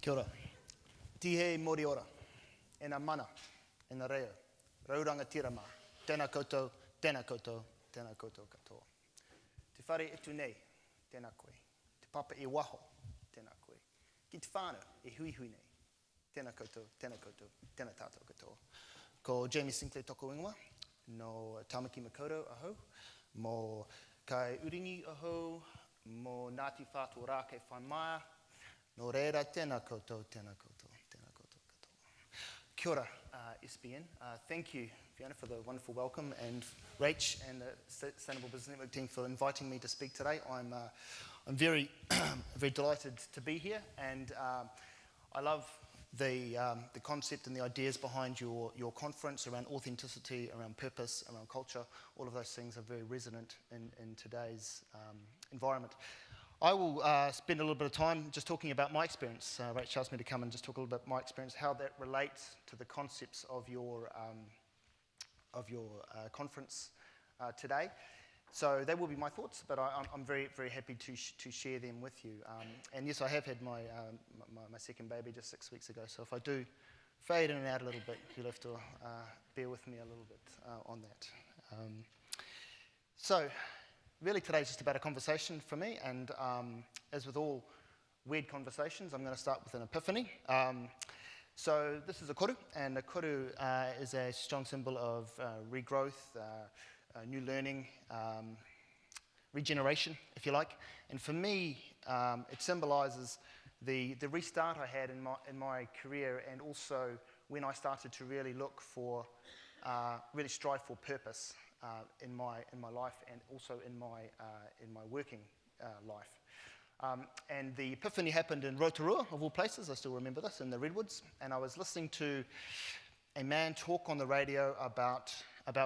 Kia ora. Tihei mori ora, e nā mana, e nā reo, rauranga tirama, tēnā koutou, tēnā koutou, tēnā koutou katoa. Te whare etu nei, tēnā koe. Te papa e waho, tēnā koe. Ki te whānau e hui hui nei, tēnā koutou, tēnā koutou, tēnā tātou katoa. Ko Jamie Sinclair toko ingoa, no Tamaki Makaurau ahau, mō Kai Uringi ahau, mō Ngāti Whātua Rākei Whaimaia, no reira, tēnā koutou, tēnā koutou, tēnā koutou katoa. Kia ora, SBN. Thank you, Fiona, for the wonderful welcome, and Rach and the Sustainable Business Network team for inviting me to speak today. I'm very, very delighted to be here, and I love the concept and the ideas behind your conference around authenticity, around purpose, around culture. All of those things are very resonant in today's environment. I will spend a little bit of time just talking about my experience. Rach asked me to come and just talk a little bit about my experience, how that relates to the concepts of your conference today. So they will be my thoughts, but I'm very, very happy to share them with you. And yes, I have had my second baby just 6 weeks ago, so if I do fade in and out a little bit, you'll have to bear with me a little bit on that. So really today's just about a conversation for me, and as with all weird conversations, I'm going to start with an epiphany. So this is a koru, and a koru is a strong symbol of regrowth, new learning, regeneration, if you like. And for me, it symbolises the restart I had in my career, and also when I started to really look for, really strive for purpose in my life, and also in my working life. And the epiphany happened in Rotorua, of all places. I still remember this, in the Redwoods. And I was listening to a man talk on the radio about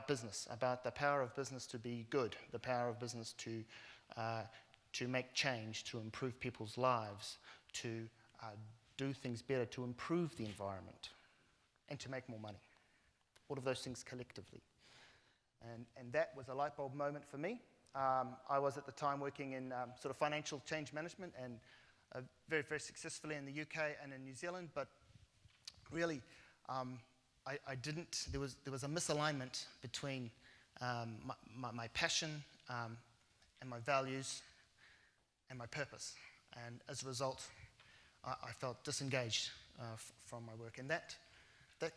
business, about the power of business to be good, the power of business to make change, to improve people's lives, to do things better, to improve the environment, and to make more money. All of those things collectively. And that was a light bulb moment for me. I was at the time working in sort of financial change management, and very, very successfully in the UK and in New Zealand, but really I didn't, there was a misalignment between my passion and my values and my purpose. And as a result, I felt disengaged from my work. And that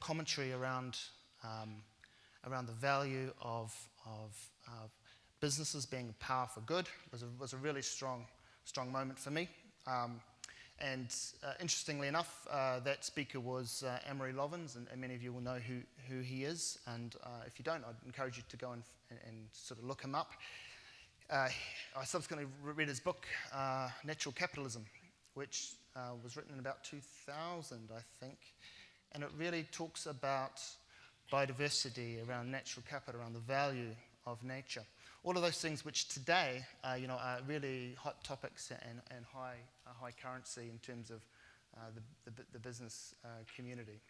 commentary around the value of businesses being a power for good was a really strong moment for me. And interestingly enough, that speaker was Amory Lovins, and many of you will know who he is. And if you don't, I'd encourage you to go and sort of look him up. I subsequently read his book, Natural Capitalism, which was written in about 2000, I think. And it really talks about biodiversity, around natural capital, around the value of nature. All of those things which today are really hot topics and high currency in terms of the business community.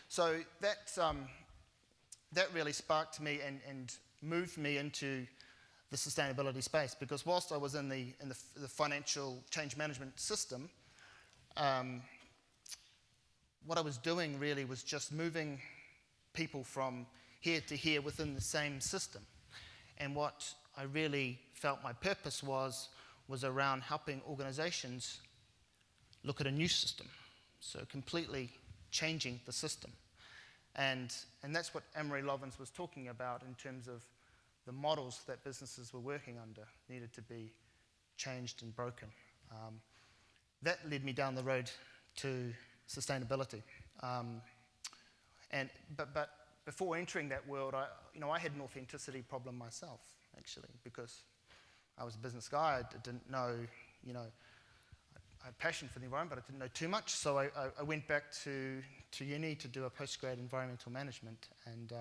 So that really sparked me and moved me into the sustainability space, because whilst I was in the financial change management system, what I was doing really was just moving people from here to here within the same system. And what I really felt my purpose was around helping organizations look at a new system, so completely changing the system. And that's what Amory Lovins was talking about in terms of the models that businesses were working under needed to be changed and broken. That led me down the road to sustainability. But before entering that world, I had an authenticity problem myself, actually, because I was a business guy. I didn't know, I had passion for the environment, but I didn't know too much. So I went back to uni to do a postgrad environmental management, and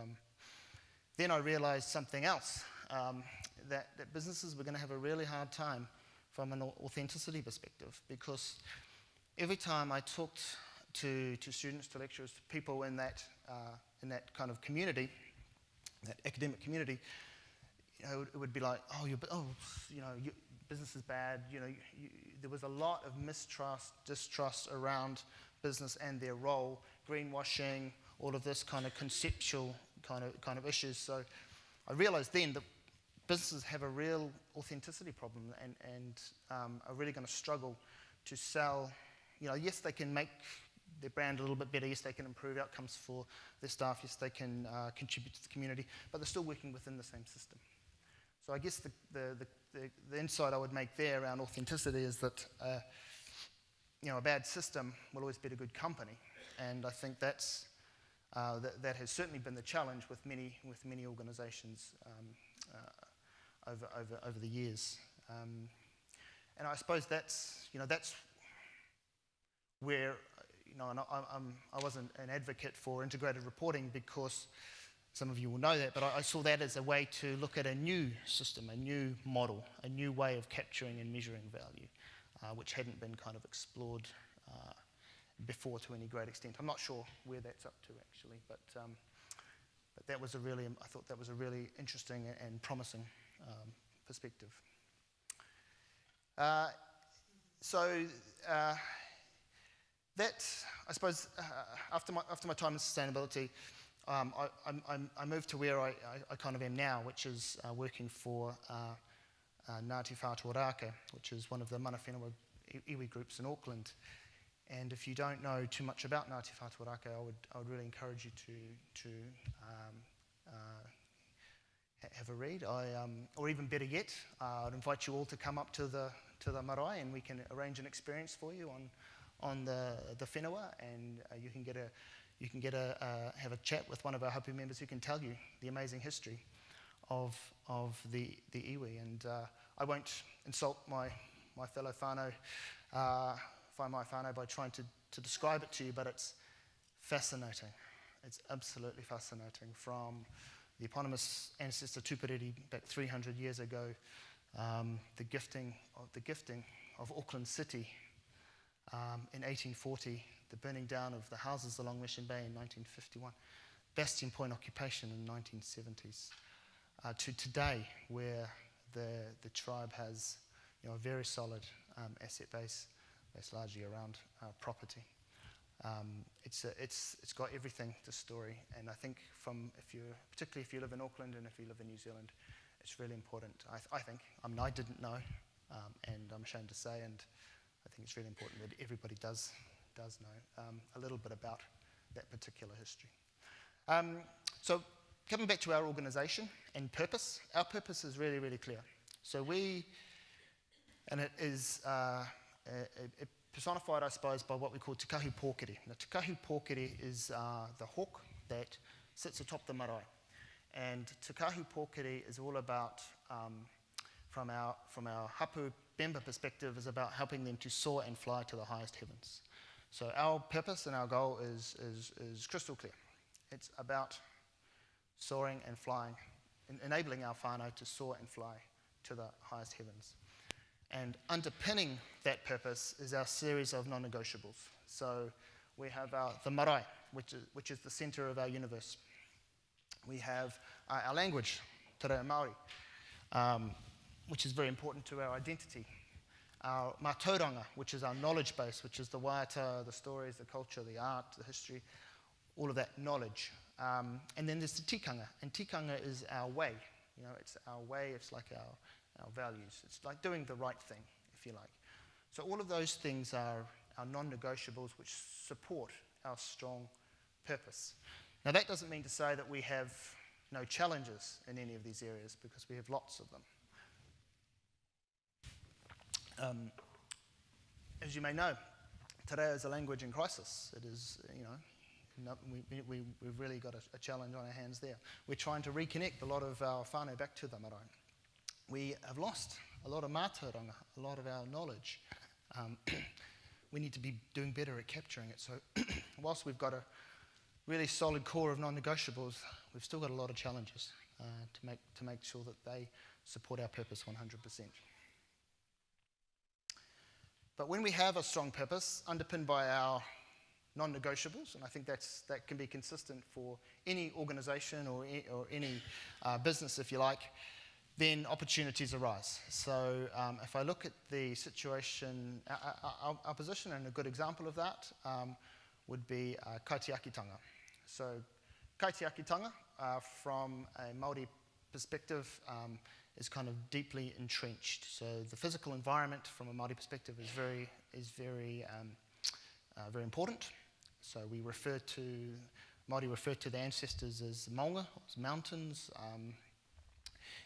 then I realized something else, that businesses were going to have a really hard time from an authenticity perspective, because every time I talked to students, to lecturers, to people in that kind of community, that academic community, it would be like, business is bad. There was a lot of mistrust, distrust around business and their role, greenwashing, all of this kind of conceptual kind of issues. So I realized then that businesses have a real authenticity problem and are really going to struggle to sell. Yes, they can make their brand a little bit better. Yes, they can improve outcomes for their staff. Yes, they can contribute to the community, but they're still working within the same system. So I guess the insight I would make there around authenticity is that a bad system will always beat a good company, and I think that has certainly been the challenge with many organisations over the years, and I suppose that's where and I wasn't an advocate for integrated reporting because some of you will know that, but I saw that as a way to look at a new system, a new model, a new way of capturing and measuring value, which hadn't been kind of explored before to any great extent. I'm not sure where that's up to actually, but that was I thought that was a really interesting and promising perspective. That, I suppose, after my time in sustainability, I moved to where I kind of am now, which is working for Ngāti Whātua Rākau, which is one of the mana whenua iwi groups in Auckland. And if you don't know too much about Ngāti Whātua Rākau, I would really encourage you to have a read. Or even better yet, I'd invite you all to come up to the marae, and we can arrange an experience for you on the whenua, and you can have a chat with one of our hapu members who can tell you the amazing history of the iwi. And I won't insult my fellow whānau, whai whānau, by trying to describe it to you, but it's fascinating. It's absolutely fascinating. From the eponymous ancestor Tupuriri back 300 years ago, the gifting of Auckland City in 1840, the burning down of the houses along Mission Bay in 1951, Bastion Point occupation in the 1970s, to today, where the tribe has a very solid asset base based largely around property. It's got everything, the story, and I think particularly if you live in Auckland and if you live in New Zealand, it's really important. I think. I didn't know, and I'm ashamed to say, and I think it's really important that everybody does know a little bit about that particular history. So coming back to our organisation and purpose, our purpose is really, really clear. So and it is personified, I suppose, by what we call Te Kahu Pōkere. Now, Te Kahu Pōkere is the hawk that sits atop the marae. And Te Kahu Pōkere is all about, from our hapu member perspective, is about helping them to soar and fly to the highest heavens. So our purpose and our goal is crystal clear. It's about soaring and flying, enabling our whānau to soar and fly to the highest heavens. And underpinning that purpose is our series of non-negotiables. So we have the marae, which is the centre of our universe. We have our language, te reo Māori, which is very important to our identity. Our mātauranga, which is our knowledge base, which is the waiata, the stories, the culture, the art, the history, all of that knowledge. And then there's the tikanga, and tikanga is our way. It's our way, it's like our values. It's like doing the right thing, if you like. So all of those things are our non-negotiables which support our strong purpose. Now that doesn't mean to say that we have no challenges in any of these areas, because we have lots of them. As you may know, te reo is a language in crisis. It is, we've really got a challenge on our hands there. We're trying to reconnect a lot of our whānau back to the marae. We have lost a lot of mātauranga, a lot of our knowledge. We need to be doing better at capturing it. So whilst we've got a really solid core of non-negotiables, we've still got a lot of challenges to make sure that they support our purpose 100%. But when we have a strong purpose underpinned by our non-negotiables, and I think that can be consistent for any organisation or any business, if you like, then opportunities arise. So if I look at the situation, our position, and a good example of that would be kaitiakitanga. So kaitiakitanga, from a Māori perspective, is kind of deeply entrenched. So the physical environment from a Māori perspective is very important. So Māori refer to the ancestors as maunga, as mountains.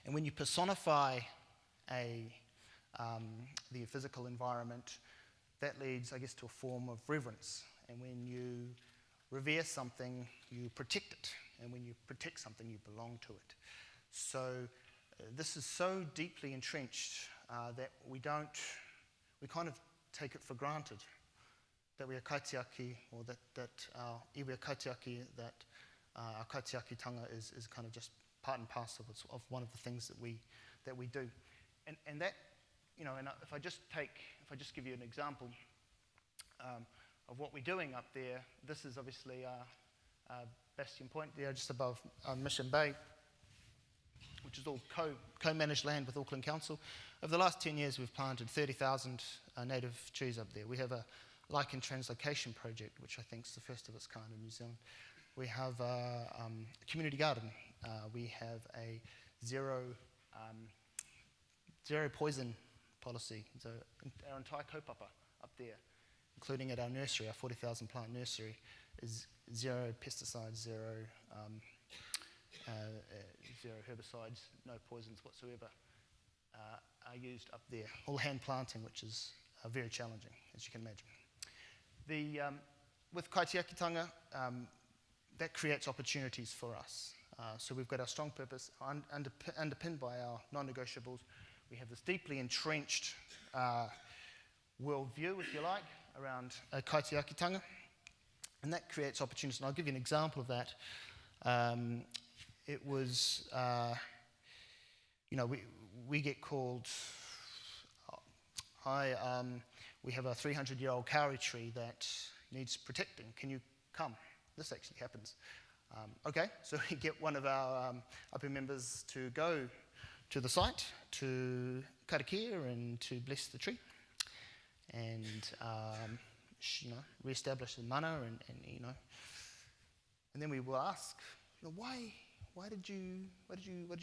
And when you personify the physical environment, that leads, I guess, to a form of reverence. And when you revere something, you protect it. And when you protect something, you belong to it. So this is so deeply entrenched that we kind of take it for granted that we are kaitiaki, or that our iwi kaitiaki, that our kaitiakitanga is kind of just part and parcel of one of the things that we do. And that, and if I just give you an example of what we're doing up there, this is obviously Bastion Point there, just above Mission Bay, which is all co-managed land with Auckland Council. Over the last 10 years, we've planted 30,000 native trees up there. We have a lichen translocation project, which I think is the first of its kind in New Zealand. We have a community garden. We have a zero poison policy. So our entire kaupapa up there, including at our nursery, our 40,000 plant nursery, is zero pesticides, zero herbicides, no poisons whatsoever are used up there. All hand planting, which is very challenging, as you can imagine. With kaitiakitanga, that creates opportunities for us. So we've got our strong purpose underpinned by our non-negotiables. We have this deeply entrenched worldview, if you like, around kaitiakitanga, and that creates opportunities. And I'll give you an example of that. It was, we get called, we have a 300-year-old kauri tree that needs protecting. Can you come? This actually happens. Okay, so we get one of our upper members to go to the site to karakia and to bless the tree, and re-establish the mana, and then we will ask, why did you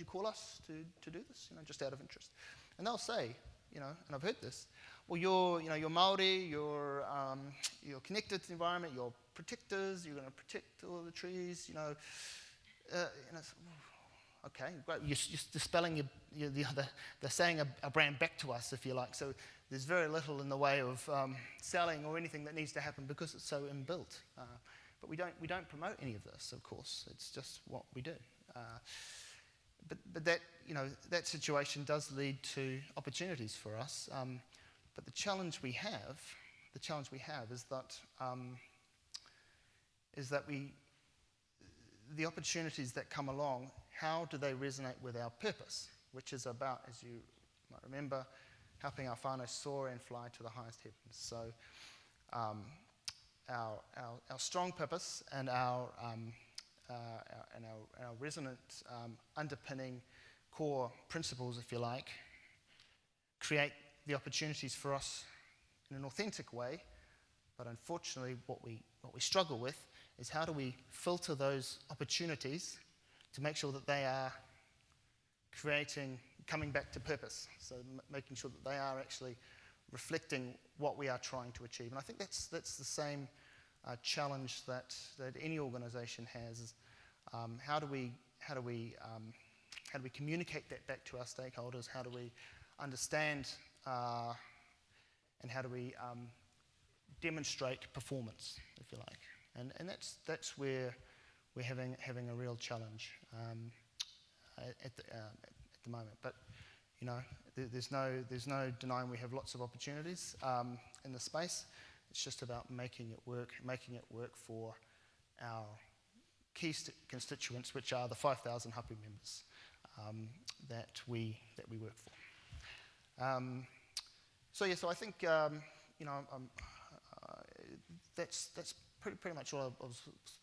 call us to do this? Just out of interest. And they'll say, and I've heard this. Well, you're Māori, you're connected to the environment, you're protectors, you're going to protect all the trees, okay, great. You're dispelling they're saying a brand back to us, if you like. So there's very little in the way of selling or anything that needs to happen because it's so inbuilt. But we don't promote any of this, of course. It's just what we do. But that that situation does lead to opportunities for us. But the challenge we have is that the opportunities that come along, how do they resonate with our purpose, which is about, as you might remember, helping our whānau soar and fly to the highest heavens. So our strong purpose and our resonant underpinning core principles, if you like, create the opportunities for us in an authentic way. But unfortunately, what we struggle with is how do we filter those opportunities to make sure that they are coming back to purpose. So making sure that they are actually reflecting what we are trying to achieve. And I think that's the same challenge that any organisation has. Is, how do we communicate that back to our stakeholders? How do we understand and how do we demonstrate performance, if you like? And that's where we're having a real challenge at the moment. But there's no denying we have lots of opportunities in the space. It's just about making it work for our key constituents, which are the 5,000 hapu members that we work for. So I think that's pretty much all I was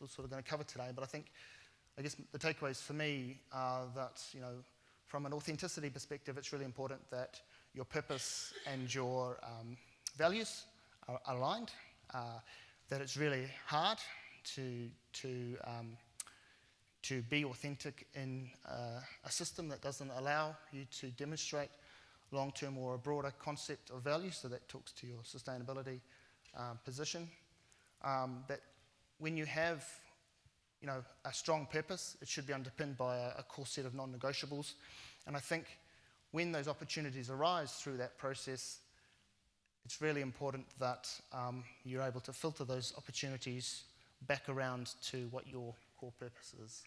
sort of going to cover today. But I guess the takeaways for me are that from an authenticity perspective, it's really important that your purpose and your values are aligned, that it's really hard to be authentic in a system that doesn't allow you to demonstrate long-term or a broader concept of value, so that talks to your sustainability position. That when you have a strong purpose, it should be underpinned by a core set of non-negotiables. And I think when those opportunities arise through that process, it's really important that you're able to filter those opportunities back around to what your core purpose is.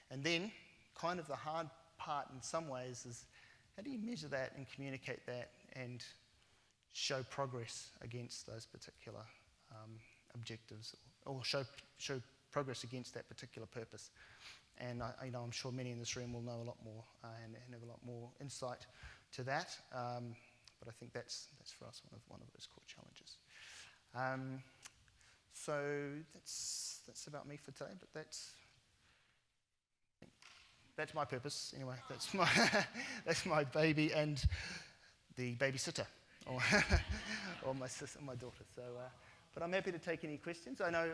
And then, kind of the hard part in some ways is, how do you measure that and communicate that and show progress against those particular objectives, or show progress against that particular purpose? And I'm sure many in this room will know a lot more and have a lot more insight to that. But I think that's for us one of those core challenges. So that's about me for today. But that's my purpose anyway. That's my baby and the babysitter, or my sister, my daughter. So. But I'm happy to take any questions. I know,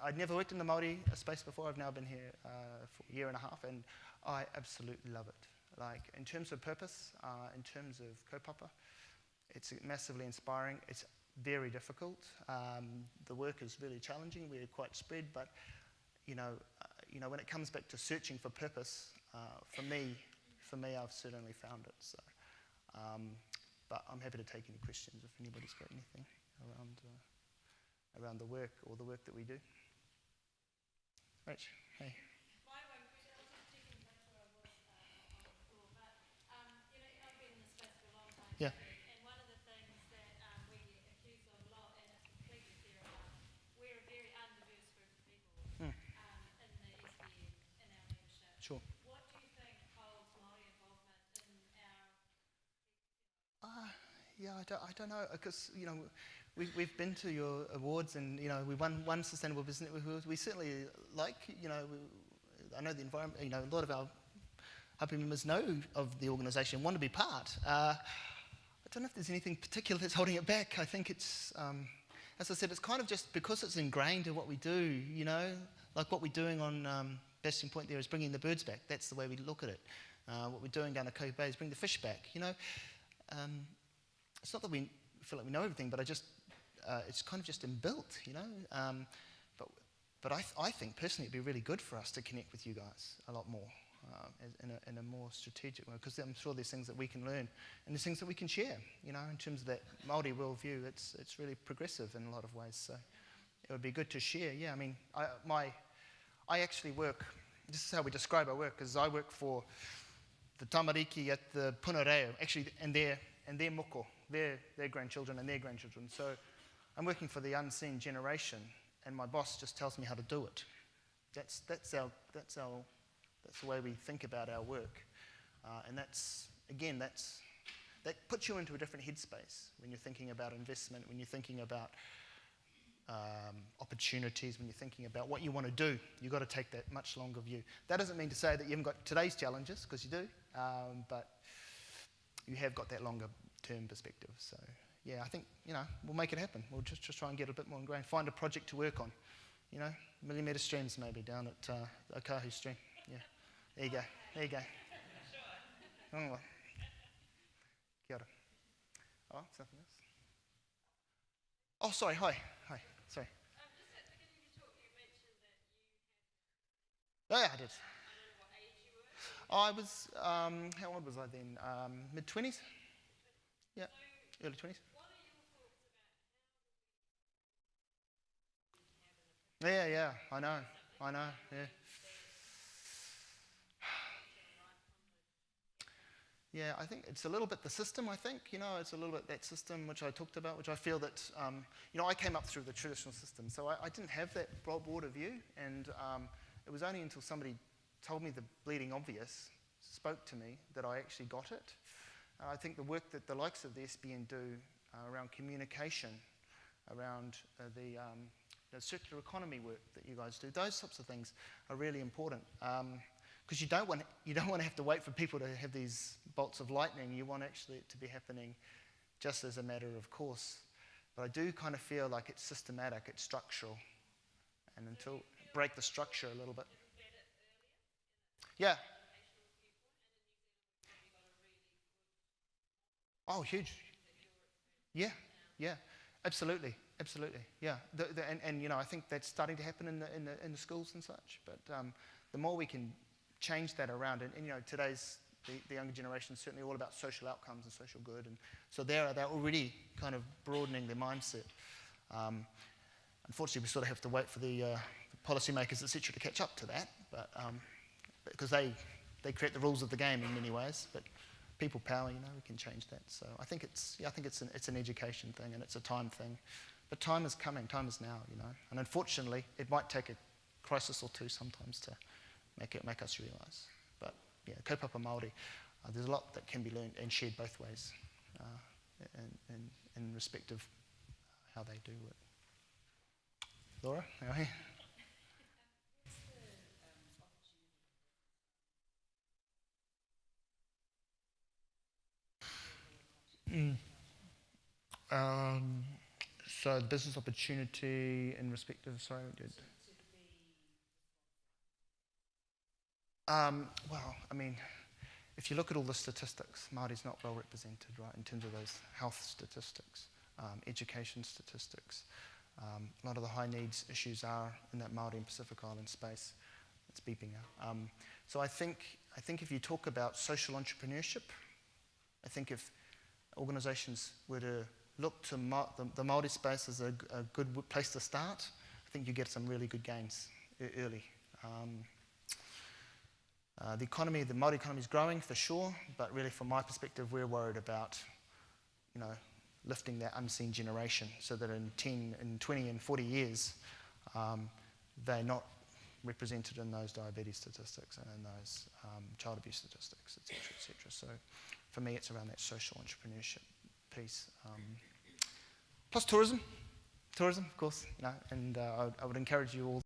I'd never worked in the Māori space before. I've now been here for a year and a half, and I absolutely love it. Like, in terms of purpose, in terms of kaupapa, it's massively inspiring. It's very difficult. The work is really challenging. We're quite spread, but, when it comes back to searching for purpose, for me, I've certainly found it. So, but I'm happy to take any questions if anybody's got anything around the work or the work that we do. Rach, hey. My one question, I was just checking to make sure I was on the floor, but I've been in this space for a long time. Yeah. And one of the things that we get accused of a lot, and it's completely fair enough, we're a very undiverse group of people in the SBN, in our membership. Sure. What do you think holds Māori involvement in our... Yeah, I don't know, because we've been to your awards, and we won sustainable business. We certainly like, I know the environment. A lot of our happy members know of the organisation, want to be part. I don't know if there's anything particular that's holding it back. I think it's, as I said, it's kind of just because it's ingrained in what we do. Like what we're doing on Bastion Point there is bringing the birds back. That's the way we look at it. What we're doing down at Cove Bay is bring the fish back. It's not that we feel like we know everything, but it's kind of just inbuilt, But I think personally it'd be really good for us to connect with you guys a lot more in a more strategic way, because I'm sure there's things that we can learn and there's things that we can share. In terms of that Māori worldview, it's really progressive in a lot of ways. So it would be good to share. Yeah, I mean, I actually work. This is how we describe our work, because I work for the tamariki at the Punareo, actually, and their moko, their grandchildren and their grandchildren. So I'm working for the unseen generation, and my boss just tells me how to do it. That's the way we think about our work, and that puts you into a different headspace when you're thinking about investment, when you're thinking about opportunities, when you're thinking about what you want to do. You've got to take that much longer view. That doesn't mean to say that you haven't got today's challenges, because you do, but you have got that longer term perspective. So yeah, I think we'll make it happen. We'll just try and get a bit more ingrained. Find a project to work on. millimetre streams maybe down at the Okahu stream. Yeah, there you go. There you go. Oh, kia ora. Oh, something else. Oh, sorry. Hi. Sorry. Just at the beginning of your talk, you mentioned that you had... Oh, yeah, I did. I don't know what age you were. I was, how old was I then? Mid-20s? Yeah, So, early 20s. what are your thoughts about how Yeah, I know, yeah. Yeah, I think it's a little bit the system, I think. It's a little bit that system which I talked about, which I feel that, I came up through the traditional system, so I didn't have that broader view, and it was only until somebody told me the bleeding obvious, spoke to me, that I actually got it. I think the work that the likes of the SBN do around communication, around the circular economy work that you guys do, those types of things are really important. because you don't want to have to wait for people to have these bolts of lightning. You want actually it to be happening just as a matter of course. But I do kind of feel like it's systematic, it's structural, and until break the structure a little bit. Yeah. Oh, huge. Yeah, yeah, absolutely, absolutely. Yeah, and you know, I think that's starting to happen in the schools and such. But the more we can change that around, and you know, today's the younger generation is certainly all about social outcomes and social good, and so they're already kind of broadening their mindset. Unfortunately, we sort of have to wait for the policymakers, etc., to catch up to that, but because they create the rules of the game in many ways, but people power, you know, we can change that. So I think it's an education thing and it's a time thing, but time is coming, time is now, you know, and unfortunately, it might take a crisis or two sometimes to make us realise. But yeah, kaupapa Māori, there's a lot that can be learned and shared both ways, in respect of how they do it. Laura, how are you? So the business opportunity in respect of, sorry, well, I mean, if you look at all the statistics, Māori's not well represented, right, in terms of those health statistics, education statistics. A lot of the high needs issues are in that Māori and Pacific Island space. It's beeping now. So I think if you talk about social entrepreneurship, I think if organisations were to look to the Māori space as a good place to start, I think you get some really good gains early. The Māori economy is growing for sure, but really from my perspective, we're worried about, you know, lifting that unseen generation so that in 10, in 20 and 40 years, they're not represented in those diabetes statistics and in those child abuse statistics, etc., etc. So for me, it's around that social entrepreneurship piece. Plus tourism, of course, you know, and I would encourage you all